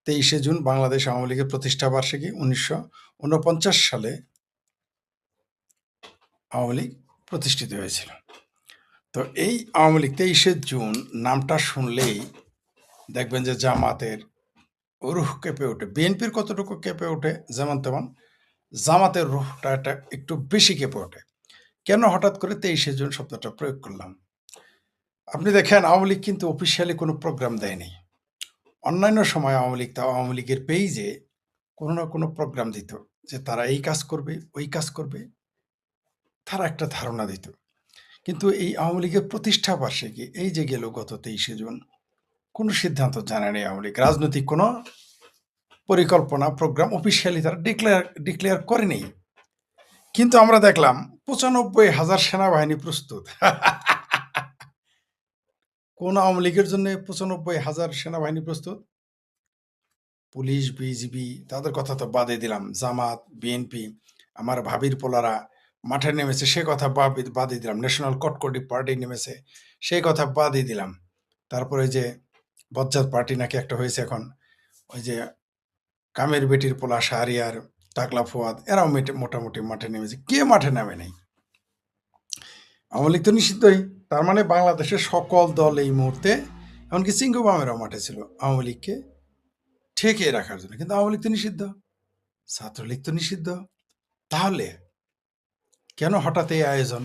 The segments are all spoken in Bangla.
23শে জুন বাংলাদেশ আওয়ামী লীগের প্রতিষ্ঠা বার্ষিকী। 1949 সালে আওয়ামী লীগ প্রতিষ্ঠিত হয়েছিল। তো এই আওয়ামী লীগ 23শে জুন নামটা শুনলেই দেখবেন যে জামাতের রুহ কেঁপে ওঠে। বিএনপির কতটুকু কেঁপে ওঠে যেমন তেমন, জামাতের রুহটা একটু বেশি কেঁপে ওঠে। কেন হঠাৎ করে 23শে জুন শব্দটা প্রয়োগ করলাম? আপনি দেখেন আওয়ামী লীগ কিন্তু অফিসিয়ালি কোনো প্রোগ্রাম দেয়নি। অন্যান্য সময় আওয়ামী লীগের পেইজে কোনো না কোনো প্রোগ্রাম দিত যে তারা এই কাজ করবে, ওই কাজ করবে, তারা একটা ধারণা দিত। কিন্তু এই আওয়ামী লীগের প্রতিষ্ঠা বার্ষিকী এই যে গেল গত 23শে জুন, কোনো সিদ্ধান্ত জানেনি আওয়ামী লীগ। রাজনৈতিক কোনো পরিকল্পনা, প্রোগ্রাম অফিসিয়ালি তারা ডিক্লেয়ার করেনি। কিন্তু আমরা দেখলাম 95,000 সেনাবাহিনী প্রস্তুত। কোন আওয়ামী লীগের জন্য 95,000 সেনাবাহিনী প্রস্তুত? পুলিশ, বিজিবি, তাদের কথা তো বাদে দিলাম। জামাত, বিএনপি, আমার ভাবির পোলারা মাঠে নেমেছে, সে কথা বাদে দিলাম। ন্যাশনাল কটকটি পার্টি নেমেছে, সেই কথা বাদই দিলাম। তারপরে যে বজ্জাত পার্টি নাকি একটা হয়েছে এখন, ওই যে কামের বেটির পোলা শাহরিয়ার, টাকলা ফুয়াদ, এরাও মোটামুটি মাঠে নেমেছে। কে মাঠে নামে নাই? আওয়ামী লীগ তো নিষিদ্ধই। তার মানে বাংলাদেশের সকল দল এই মুহূর্তে, এমনকি চিঙ্গুবামেরাও মাঠে ছিল আওয়ামী লীগকে ঠেকিয়ে রাখার জন্য। কিন্তু আওয়ামী লীগ তো নিষিদ্ধ, ছাত্রলীগ তো নিষিদ্ধ। তাহলে কেন হঠাৎ এই আয়োজন?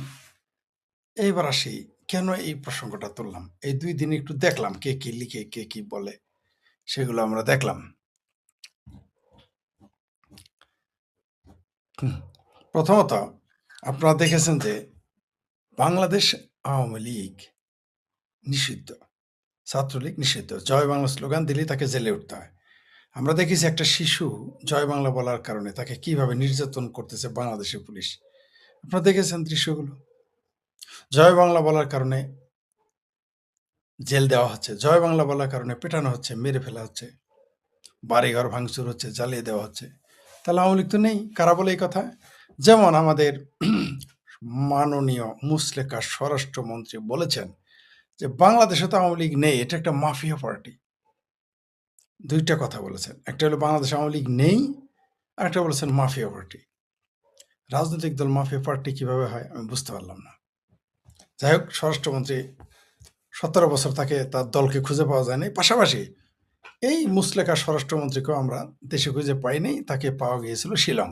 এইবার আসি, কেন এই প্রসঙ্গটা তুললাম? এই 2 দিন একটু দেখলাম কে কি লিখে, কে কি বলে, সেগুলো আমরা দেখলাম। প্রথমত আপনারা দেখেছেন যে বাংলাদেশ আওয়ামী লীগ নিষিদ্ধ, ছাত্রলীগ নিষিদ্ধ। জয় বাংলা স্লোগান দিলেই তাকে জেলে উঠতে হয়। আমরা দেখেছি একটা শিশু জয় বাংলা বলার কারণে তাকে কিভাবে নির্যাতন করতেছে বাংলাদেশের পুলিশ। আপনারা দেখেছেন দৃশ্যগুলো। জয় বাংলা বলার কারণে জেল দেওয়া হচ্ছে, জয় বাংলা বলার কারণে পেটানো হচ্ছে, মেরে ফেলা হচ্ছে, বাড়িঘর ভাঙচুর হচ্ছে, জ্বালিয়ে দেওয়া হচ্ছে। তাহলে আওয়ামী লীগ তো নেই। কারা বলে এই কথা? যেমন আমাদের মাননীয় মুসলেকা স্বরাষ্ট্রমন্ত্রী বলেছেন যে বাংলাদেশে তো আওয়ামী লীগ নেই, এটা একটা মাফিয়া পার্টি। 2টা কথা বলেছেন। একটা হলো বাংলাদেশে আওয়ামী লীগ নেই, আর একটা বলেছেন মাফিয়া পার্টি। রাজনৈতিক দল মাফিয়া পার্টি কিভাবে হয় আমি বুঝতে পারলাম না। যাই হোক, স্বরাষ্ট্রমন্ত্রী 17 বছর তাকে তার দলকে খুঁজে পাওয়া যায়নি। পাশাপাশি এই মুসলেকা স্বরাষ্ট্রমন্ত্রীকেও আমরা দেশে খুঁজে পাইনি, তাকে পাওয়া গিয়েছিল শিলং।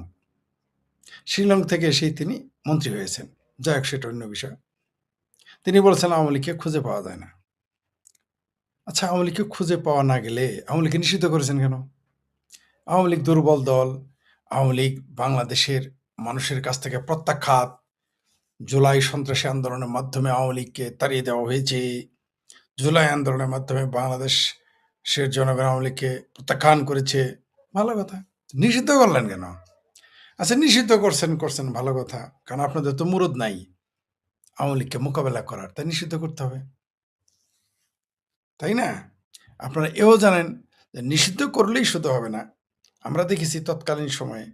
শিলং থেকে এসেই তিনি মন্ত্রী হয়েছেন। যাই হোক, সেটা অন্য বিষয়। তিনি বলেছেন আওয়ামী লীগকে খুঁজে পাওয়া যায় না। আচ্ছা, আওয়ামী লীগকে খুঁজে পাওয়া না গেলে আওয়ামী লীগকে নিষিদ্ধ করেছেন কেন? আওয়ামী লীগ দুর্বল দল। আওয়ামী লীগ বাংলাদেশের মানুষের কাছ থেকে প্রত্যাখ্যাত। জুলাই সন্ত্রাসী আন্দোলনের মাধ্যমে আওয়ামী লীগকে তাড়িয়ে দেওয়া হয়েছে। জুলাই আন্দোলনের মাধ্যমে বাংলাদেশের জনগণ আওয়ামী লীগকে প্রত্যাখ্যান করেছে। ভালো কথা। নিষিদ্ধ করলেন কেন? আচ্ছা, নিষিদ্ধ করছেন ভালো কথা, কারণ আপনাদের তো মুরুদ নাই আওয়ামী লীগকে মোকাবেলা করার, তাই নিষিদ্ধ করতে হবে, তাই না? আপনারা এও জানেন যে নিষিদ্ধ করলেই শুধু হবে না। আমরা দেখেছি তৎকালীন সময়ে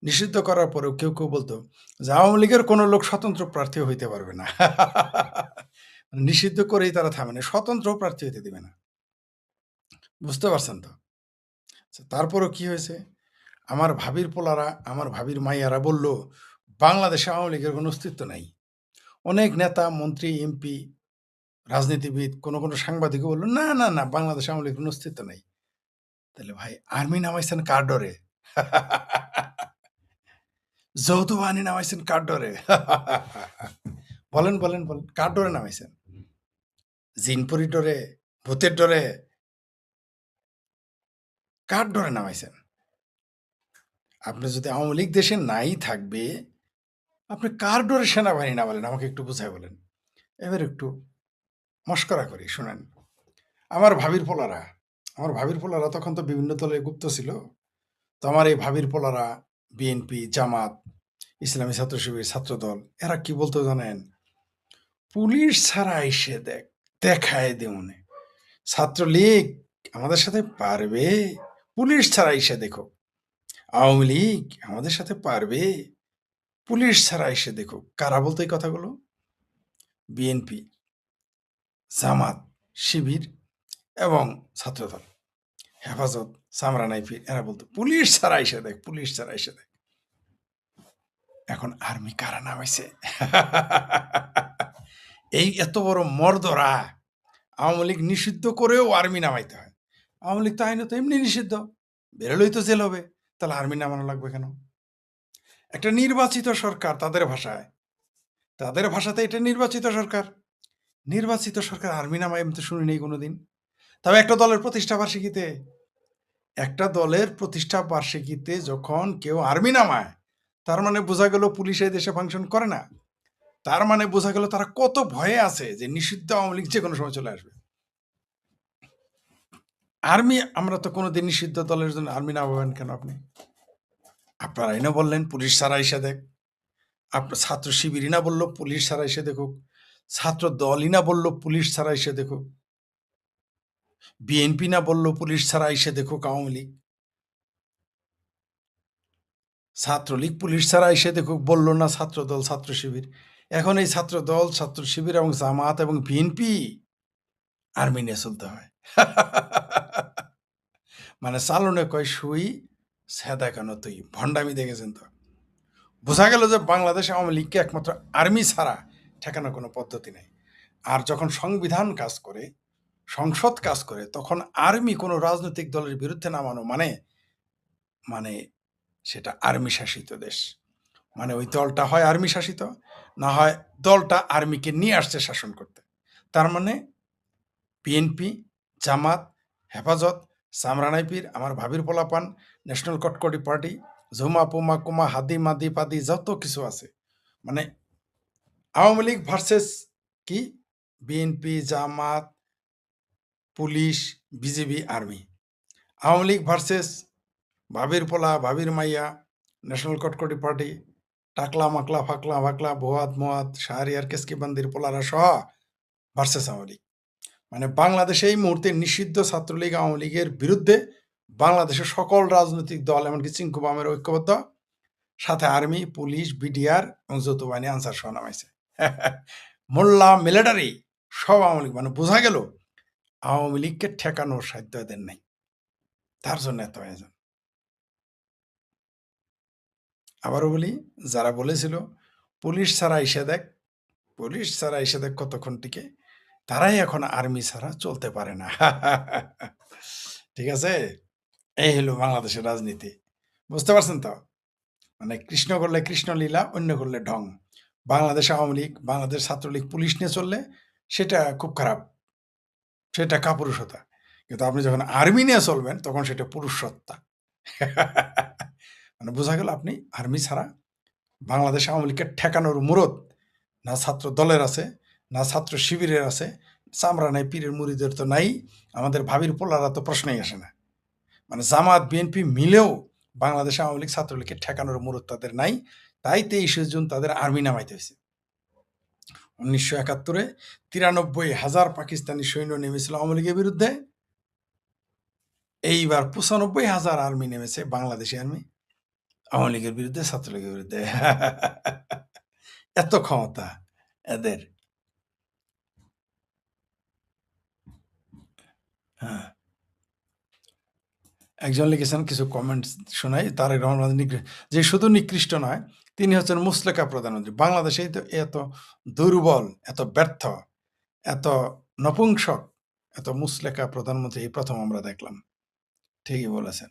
নিষিদ্ধ করার পরেও কেউ বলতো যে আওয়ামী লীগের কোনো লোক স্বতন্ত্র প্রার্থী হইতে পারবে না। নিষিদ্ধ করেই তারা থামে না, স্বতন্ত্র প্রার্থী হইতে দিবে না। বুঝতে পারছেন তো? তারপরও কি হয়েছে? আমার ভাবির পোলারা, আমার ভাবির মাইয়ারা বলল বাংলাদেশে আওয়ামী লীগের কোনো অস্তিত্ব নাই। অনেক নেতা, মন্ত্রী, এমপি, রাজনীতিবিদ, কোনো সাংবাদিকও বলল না না না, বাংলাদেশে আওয়ামী লীগের কোনো অস্তিত্ব নাই। তাহলে ভাই আর্মি নামাইছেন কার ডরে? যৌথ বাহিনী নামাইছেন কার ডরে? বলেন বলেন বলেন, কার ডরে নামাইছেন? জিনপুরি ডরে? ভূতের ডরে? কার ডরে নামাইছেন? আপনি যদি আওয়ামী লীগ দেশে নাই থাকবে, আপনি কার ডরে সেনাবাহিনী নামালেন আমাকে একটু বুঝায় বলেন। এবার একটু মস্করা করি, শুনেন। আমার ভাবির পোলারা তখন তো বিভিন্ন দলে গুপ্ত ছিল। তো আমার এই ভাবির পোলারা বিএনপি, জামাত, ইসলামী ছাত্র শিবির, ছাত্রদল, এরা কি বলতো জানেন? পুলিশ ছাড়া এসে দেখায় দেউনে। ছাত্রলীগ আমাদের সাথে পারবে? পুলিশ ছাড়া এসে দেখো। আওয়ামী লীগ আমাদের সাথে পারবে? পুলিশ ছাড়া এসে দেখো। কারা বলতো এই কথাগুলো? বিএনপি, জামাত, শিবির এবং ছাত্রদল। হেফাজত, সামরা নাইফির এরা বলতো, "পুলিশ ছাড়া আইসা দেখ, পুলিশ ছাড়া আইসা দেখ।" এখন আর্মি কারা নামাইছে? এই এত বড় মর্দরা আওয়ামী লীগ নিষিদ্ধ করেও আর্মি নামাইতে হয়। আওয়ামী লীগ তো আইনত এমনি নিষিদ্ধ। বেরোলেই তো জেল হবে। তাহলে আর্মি নামানো লাগবে কেন? একটা নির্বাচিত সরকার তাদের ভাষায়। তাদের ভাষাতে এটা নির্বাচিত সরকার। নির্বাচিত সরকার আর্মি নামায় আমি তো শুনি নাই কোনোদিন। তবে একটা দলের প্রতিষ্ঠা বার্ষিকীতে যখন কেউ আর্মি নামায়, তার মানে বোঝা গেল পুলিশ এই দেশে ফাংশন করে না। তার মানে বোঝা গেল তারা কত ভয়ে আছে যে নিষিদ্ধ আওয়ামী লীগ যে কোনো সময় চলে আসবে। আর্মি আমরা তো কোনোদিন নিষিদ্ধ দলের জন্য আর্মি নামাবেন কেন আপনি? আপনার আইনও বললেন পুলিশ ছাড়া এসে দেখ। আপনার ছাত্র শিবিরই না বলল পুলিশ ছাড়া এসে দেখুক। ছাত্র দলই না বলল পুলিশ ছাড়া এসে দেখুক। বিএনপি না বলল পুলিশ ছাড়া এসে দেখুক আওয়ামী লীগ। ছাত্রলীগ পুলিশ ছাড়া এসে দেখুক বলল না ছাত্র দল, ছাত্র শিবির। এখন এই ছাত্র দল, ছাত্র শিবির এবং জামাত এবং বিএনপি আর্মি নিয়ে চলতে হয়। মানে চালনে কয় সুই, সেদা কেন তুই? ভণ্ডামি দেখেছেন তো? বোঝা গেল যে বাংলাদেশে আওয়ামী লীগকে একমাত্র আর্মি ছাড়া ঠেকানোর কোনো পদ্ধতি নেই। আর যখন সংবিধান কাজ করে, সংসদ কাজ করে, তখন আর্মি কোনো রাজনৈতিক দলের বিরুদ্ধে নামানো মানে মানে সেটা আর্মি শাসিত দেশ। মানে ওই দলটা হয় আর্মি শাসিত, না হয় দলটা আর্মিকে নিয়ে আসছে শাসন করতে। তার মানে বিএনপি, জামাত, হেফাজত, সামরানাইপির, আমার ভাবির পোলাপান, ন্যাশনাল কটকটি পার্টি, ঝুমা পুমা কুমা হাদি মাদি পাদি যত কিছু আছে, মানে আওয়ামী লীগ ভার্সেস কি BNP, Jamaat, police, BGB, army. Awami League versus ভাবির পোলা, ভাবির মাইয়া, ন্যাশনাল কটকটি পার্টি, টাকলা মাকলা ফাকলা ফাকলা ভোয়াত মোয়াত শাহরিয়ার কেসকিবান্দির পোলারা সহ ভার্সেস আওয়ামী লীগ। মানে বাংলাদেশে এই মুহূর্তে নিষিদ্ধ ছাত্রলীগ আওয়ামী লীগের বিরুদ্ধে বাংলাদেশের সকল রাজনৈতিক দল এমনকি চিঙ্কু বামের ঐক্যবদ্ধ, সাথে আর্মি, পুলিশ, বিডিআর এবং যৌথ বাহিনী আনসার সহ নামাইছে। মোল্লা, মিলিটারি সব আওয়ামী লীগ। মানে বোঝা গেল আওয়ামী লীগকে ঠেকানোর সাধ্য এদের নাই। তার জন্য এত আয়োজন। আবারও বলি, যারা বলেছিল পুলিশ ছাড়া এসে দেখ, পুলিশ ছাড়া এসে দেখ কতক্ষণ টিকে, তারাই এখন আর্মি ছাড়া চলতে পারে না। ঠিক আছে? এই হলো বাংলাদেশের রাজনীতি। বুঝতে পারছেন তো? মানে কৃষ্ণ করলে কৃষ্ণলীলা, অন্য করলে ঢং। বাংলাদেশ আওয়ামী লীগ, বাংলাদেশ ছাত্রলীগ পুলিশ নিয়ে চললে সেটা খুব খারাপ, সেটা কাপুরুষতা। কিন্তু আপনি যখন আর্মি নিয়ে চলবেন তখন সেটা পুরুষসত্তা। মানে বোঝা গেল আপনি আর্মি ছাড়া বাংলাদেশ আওয়ামী লীগকে ঠেকানোর মুরদ না ছাত্র দলের আছে, না ছাত্র শিবিরের আছে, চামড়া নাই, পীরের মুড়িদের তো নাই, আমাদের ভাবির পোলারা তো প্রশ্নই আসে না। মানে জামাত বিএনপি মিলেও বাংলাদেশে আওয়ামী লীগ ছাত্রলীগকে ঠেকানোর মুরদ তাদের নাই। তাই 23শে জুন তাদের আর্মি নামাইতে হয়েছে। 1971-এ 93,000 পাকিস্তানি সৈন্য নেমেছিল আওয়ামী লীগের বিরুদ্ধে। এইবার 95,000 আর্মি নেমেছে, বাংলাদেশি আর্মি, আওয়ামী লীগের বিরুদ্ধে, ছাত্রলীগের বিরুদ্ধে। এত ক্ষমতা এদের। হ্যাঁ, একজন লিখেছেন, কিছু কমেন্টস শোনাই। তারেক রহমান যে শুধু নিকৃষ্ট নয়, তিনি হচ্ছেন মুসলেকা প্রধানমন্ত্রী। বাংলাদেশেই তো এত দুর্বল, এত ব্যর্থ, এত নপুংসক, এত মুসলেকা প্রধানমন্ত্রী এই প্রথম আমরা দেখলাম। ঠিকই বলেছেন।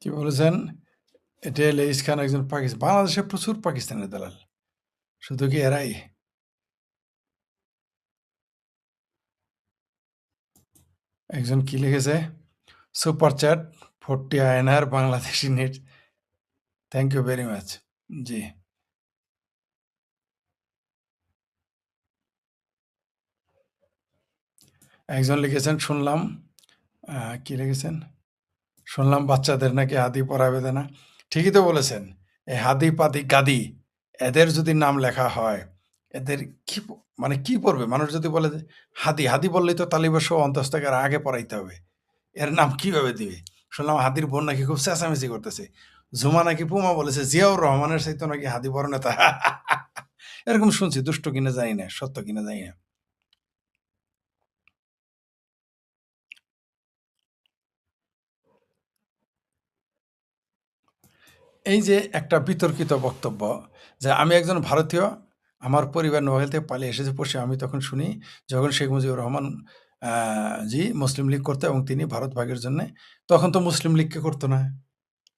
কি বলেছেন? এটা লেইস খান একজন পাকিস্তান, বাংলাদেশে প্রচুর পাকিস্তানের দালাল। শুধু কি এরাই? একজন কি লিখেছে? সুপার চ্যাট 40 আয়নার বাংলাদেশি নেট। Thank you very much. জি। একজন লিখেছেন, শুনলাম কি লিখেছেন? শুনলাম বাচ্চাদের নাকি হাদি পড়াবে না। ঠিকই তো বলেছেন। এই হাদি পাদি গাদি এদের যদি নাম লেখা হয়, এদের কি মানে কি পড়বে? মানুষ যদি বলে যে হাদি, হাদি বললেই তো তালিবাস অন্তস্থাকের আগে পড়াইতে হবে। এর নাম কিভাবে দিবে? শুনলাম হাদির বোন নাকি খুব চেঁচামেচি করতেছে। ঝুমা নাকি পুমা বলেছে জিয়াউর রহমানের চাইতে নাকি হাদি বড় নেতা। এরকম শুনছি, দুষ্ট কিনা জানি না, সত্য কিনা জানি না। এই যে একটা বিতর্কিত বক্তব্য যে আমি একজন ভারতীয়, আমার পরিবার নোয়াখালী থেকে পালিয়ে এসেছে পশ্চিম। আমি তখন শুনি যখন শেখ মুজিবুর রহমান জি মুসলিম লীগ করতো এবং তিনি ভারত ভাগের জন্যে, তখন তো মুসলিম লীগকে করতো না।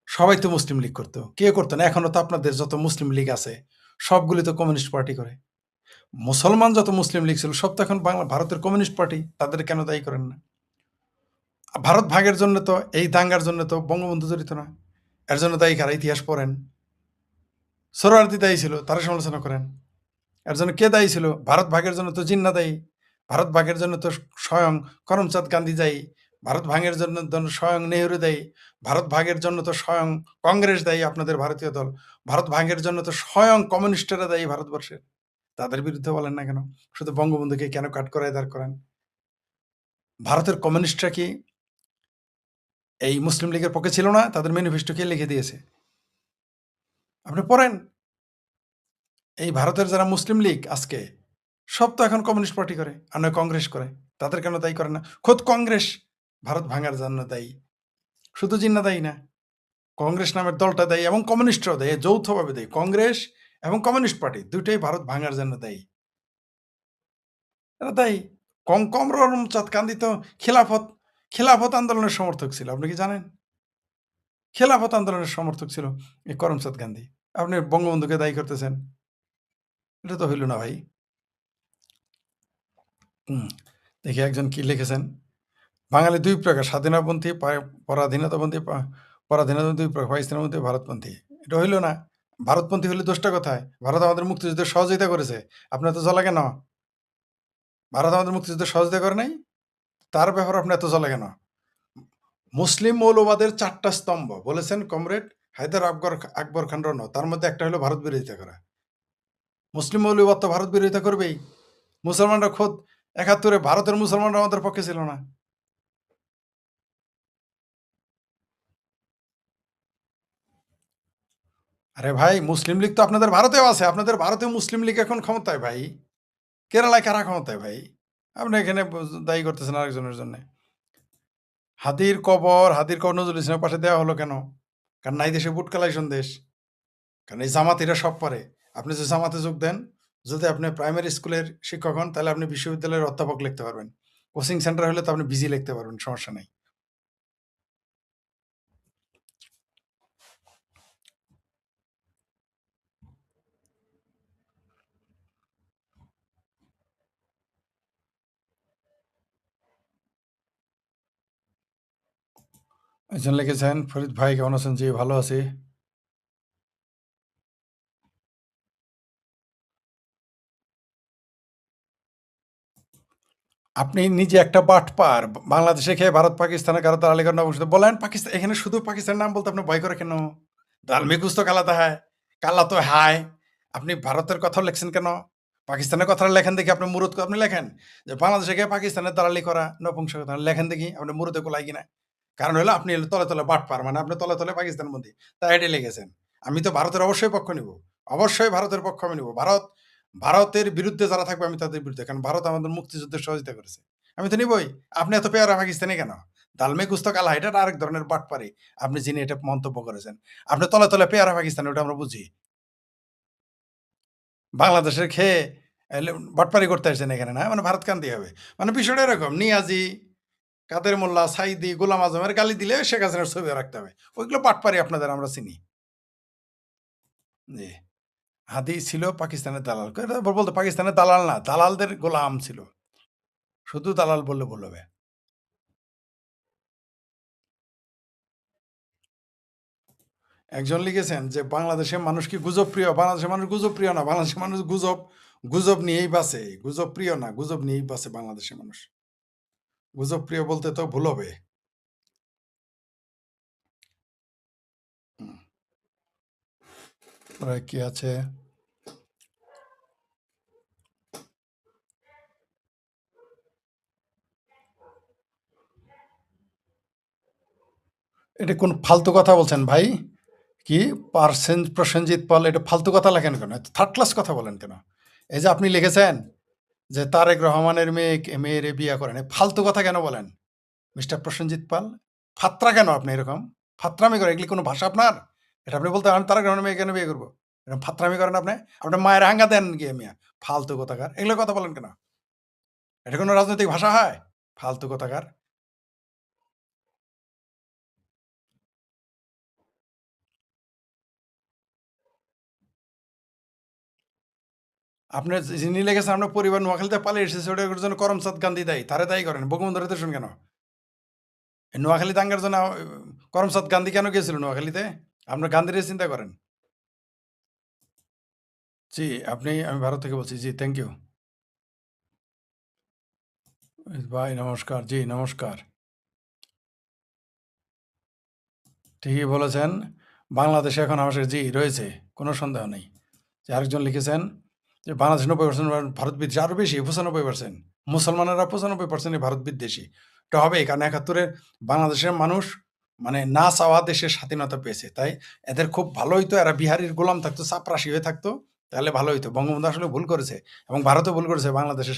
সবাই তো মুসলিম লীগ করতো। কে করতো না? এখনো তো আপনাদের যত মুসলিম লীগ আছে, সবগুলি তো কমিউনিস্ট পার্টি করে। মুসলমান যত মুসলিম লীগ ছিল, সব তো এখন ভারতের কমিউনিস্ট পার্টি। তাদের কেন দায়ী করেন না? ভারত ভাগের জন্য তো, এই দাঙ্গার জন্য তো বঙ্গবন্ধু জড়িত না। এর জন্য দায়ী কারা? ইতিহাস পড়েন। সোহরাওয়ার্দী দায়ী ছিল, তারা সমালোচনা করেন। এর জন্য কে দায়ী ছিল? ভারত ভাগের জন্য তো জিন্নাহ দায়ী। ভারত ভাগের জন্য তো স্বয়ং করমচাঁদ গান্ধী দায়ী। ভারত ভাগের জন্য স্বয়ং নেহরু দায়ী। ভারত ভাগের জন্য তো স্বয়ং কংগ্রেস দায়ী, আপনাদের ভারতীয় দল। ভারত ভাগের জন্য তো স্বয়ং কমিউনিস্টরা দায়ী ভারতবর্ষের। তাদের বিরুদ্ধে বলেন না কেন? শুধু বঙ্গবন্ধুকে কেন কাঠগড়ায় দাঁড় করান? ভারতের কমিউনিস্টরা কি এই মুসলিম লীগের পক্ষে ছিল না? তাদের ম্যানিফেস্টো কে লিখে দিয়েছে? আপনি পড়েন। এই ভারতের যারা মুসলিম লীগ আজকে, সব তো এখন কমিউনিস্ট পার্টি করে, আর নয় কংগ্রেস করে। তাদের কেন দায়ী করে না? খোদ কংগ্রেস ভারত ভাঙার জন্য দায়ী। শুধু জিন্নাহ দায়ী না, কংগ্রেস নামের দলটা দায়ী এবং কমিউনিস্টরাও দায়ী, যৌথভাবে দায়ী। কংগ্রেস এবং কমিউনিস্ট পার্টি দুটোই ভারত ভাঙার জন্য দায়ী। এরা দায়ী। করমচাঁদ গান্ধী তো খিলাফত খিলাফত আন্দোলনের সমর্থক ছিল। আপনি কি জানেন? খেলাফত আন্দোলনের সমর্থক ছিল এই করমচাঁদ গান্ধী। আপনি বঙ্গবন্ধুকে দায়ী করতেছেন। এটা তো হইল না ভাই। হুম। দেখি একজন কি লিখেছেন। বাঙালি ২ প্রকার, স্বাধীনতাপন্থী, পরাধীনতাপন্থী, পরাধীনতাপন্থী ২ প্রকার, পাকিস্তানপন্থী, ভারতপন্থী। এটা হইল না। ভারতপন্থী হলে দোষটা কোথায়? ভারত আমাদের মুক্তিযুদ্ধে সহযোগিতা করেছে। আপনি এত জ্বলা কেন? ভারত আমাদের মুক্তিযুদ্ধে সহযোগিতা করে নাই? তার ব্যাপারে আপনি এত জ্বলা কেন? মুসলিম মৌলবাদের ৪ টা স্তম্ভ বলেছেন কমরেড হায়দার আকবর খান রণ। তার মধ্যে একটা হলো ভারত বিরোধিতা করা। মুসলিম মৌলবাদ তো ভারত বিরোধিতা করবেই। মুসলমানরা খোদ ৭১-এ ভারতের মুসলমানরা আমাদের পক্ষে ছিল না। আরে ভাই, মুসলিম লীগ তো আপনাদের ভারতেও আছে। আপনাদের ভারতেও মুসলিম লীগ এখন ক্ষমতায় ভাই। কেরালায় কারা ক্ষমতায় ভাই? আপনি এখানে দায়ী করতেছেন আরেকজনের জন্যে। হাদির কবর নজরুল ইসলামের পাশে দেওয়া হলো কেন? কারণ এই দেশে বুট কালেকশন দেশ। কারণ এই জামাতিরা সব পারে। আপনি যদি জামাতে যোগ দেন, যদি আপনি প্রাইমারি স্কুলের শিক্ষক হন, তাহলে আপনি বিশ্ববিদ্যালয়ের অধ্যাপক লিখতে পারবেন। কোচিং সেন্টার হলে তো আপনি বিজি লিখতে পারবেন, সমস্যা নাই। একজন লিখেছেন, ফরিদ ভাই কেমন আছেন? জি, ভালো আছি। আপনি নিজে একটা বাটপার। বাংলাদেশে খেয়ে ভারত পাকিস্তানে কারো দালালি করেন অবশ্যই বলেন। পাকিস্তান, এখানে শুধু পাকিস্তানের নাম বলতে আপনি ভয় করে কেন? দাল মে কুছ তো কালাতা হ্যায়, কালা তো হায়। আপনি ভারতের কথাও লেখছেন কেন? পাকিস্তানের কথা লেখেন দেখি, আপনি মুরুদ আপনি লেখেন যে বাংলাদেশে গিয়ে পাকিস্তানের দালালি করা নপুংসকতা, লেখেন দেখি আপনি মুরুদে কোলায় কিনা। কারণ হলো আপনি হলো তলে তলে বাটপার, মানে আপনি তলে তলে পাকিস্তান বন্দী, তাই এটাই লিখেছেন। আমি তো ভারতের অবশ্যই পক্ষ নিব, অবশ্যই ভারতের পক্ষ আমি নিব। ভারতের বিরুদ্ধে যারা থাকবে আমি তাদের বিরুদ্ধে, কারণ ভারত আমাদের মুক্তিযুদ্ধের সহযোগিতা করেছে। আমি তো নিবই। আপনি এত পেয়ারা পাকিস্তানি কেন? দালমে গুস্ত কালা, এটা আরেক ধরনের বাটপারি। আপনি যিনি এটা মন্তব্য করেছেন, আপনি তলে তলে পেয়ারা পাকিস্তানি, ওটা আমরা বুঝি। বাংলাদেশের খেয়ে বাটপারি করতে আসছেন এখানে, না মানে ভারত কান্দি হবে। মানে বিষয়টা এরকম, নিয়াজি, কাদের মোল্লা, সাইদি, গোলাম আজমের গালি দিলে শেখ হাসিনার ছবি রাখতে হবে। ওইগুলো বাটপারি আপনাদের আমরা চিনি। জি। হাদি ছিল পাকিস্তানের দালাল। এটা বলতো পাকিস্তানের দালাল না, দালালদের গোলাম ছিল। শুধু দালাল বললে ভুল হবে। একজন লিখেছেন যে বাংলাদেশের মানুষ কি গুজব প্রিয়? বাংলাদেশের মানুষ গুজব প্রিয় না। বাংলাদেশের মানুষ গুজব নিয়েই বাঁচে। গুজব প্রিয় না, গুজব নিয়েই বাঁচে বাংলাদেশের মানুষ। গুজব প্রিয় বলতে তো ভুল হবে। হুম, তারপরে কি আছে? এটা কোন ফালতু কথা বলছেন ভাই? কি প্রসেনজিৎ পাল এটা ফালতু কথা লেখেন কেন? এত থার্ড ক্লাস কথা বলেন কেন? এই যে আপনি লিখেছেন যে তারেক রহমানের মেয়েরে বিয়ে করেন। এই ফালতু কথা কেন বলেন? মিস্টার প্রসেনজিৎ পাল? ফাত্রা কেন আপনি এরকম? ফাত্রামি করেন, এগুলি কোনো ভাষা আপনার? এটা আপনি বলতে আমি তারেক রহমানের মেয়ে কেন বিয়ে করব? এরকম ফাত্রামি করেন আপনি? আপনার মায়ের হাঙ্গা দেন গিয়ে মিয়া। ফালতু কোথাকার। এগুলো কথা বলেন কেন? এটা কোনো রাজনৈতিক ভাষা হয়? ফালতু কোথাকার। আপনার যিনি লিখেছেন আপনার পরিবার নোয়াখালীতে পালিয়ে এসেছে ওটার জন্য করমচাঁদ গান্ধী দায়ী। তারে দায়ী করেন। বঙ্গবন্ধুরে দোষেন কেন? এই নোয়াখালী দাঙ্গার জন্য করমচাঁদ গান্ধী কেন গিয়েছিল নোয়াখালীতে? আপনার গান্ধীরে চিন্তা করেন। জি, আমি ভারত থেকে বলছি। জি, থ্যাংক ইউ। ভাই নমস্কার। জি, নমস্কার। ঠিকই বলেছেন। বাংলাদেশে এখন আবাসিক জি, রয়েছে। কোনো সন্দেহ নেই। যে আরেকজন লিখেছেন যে বাংলাদেশে 90% ভারত বিদ্বেষী, আরো বেশি 95%। মুসলমানেরা 95% ই ভারত বিদ্বেষী। এটা হবেই কারণ ৭১ এ বাংলাদেশের মানুষ মানে না চাওয়া দেশের স্বাধীনতা পেয়েছে। তাই এদের খুব ভালো হইতো এরা বিহারীর গোলাম থাকতো, চাপরাশি হয়ে থাকতো। তাহলে ভালো হইতো। বঙ্গবন্ধু আসলে ভুল করেছে এবং ভারতও ভুল করেছে বাংলাদেশের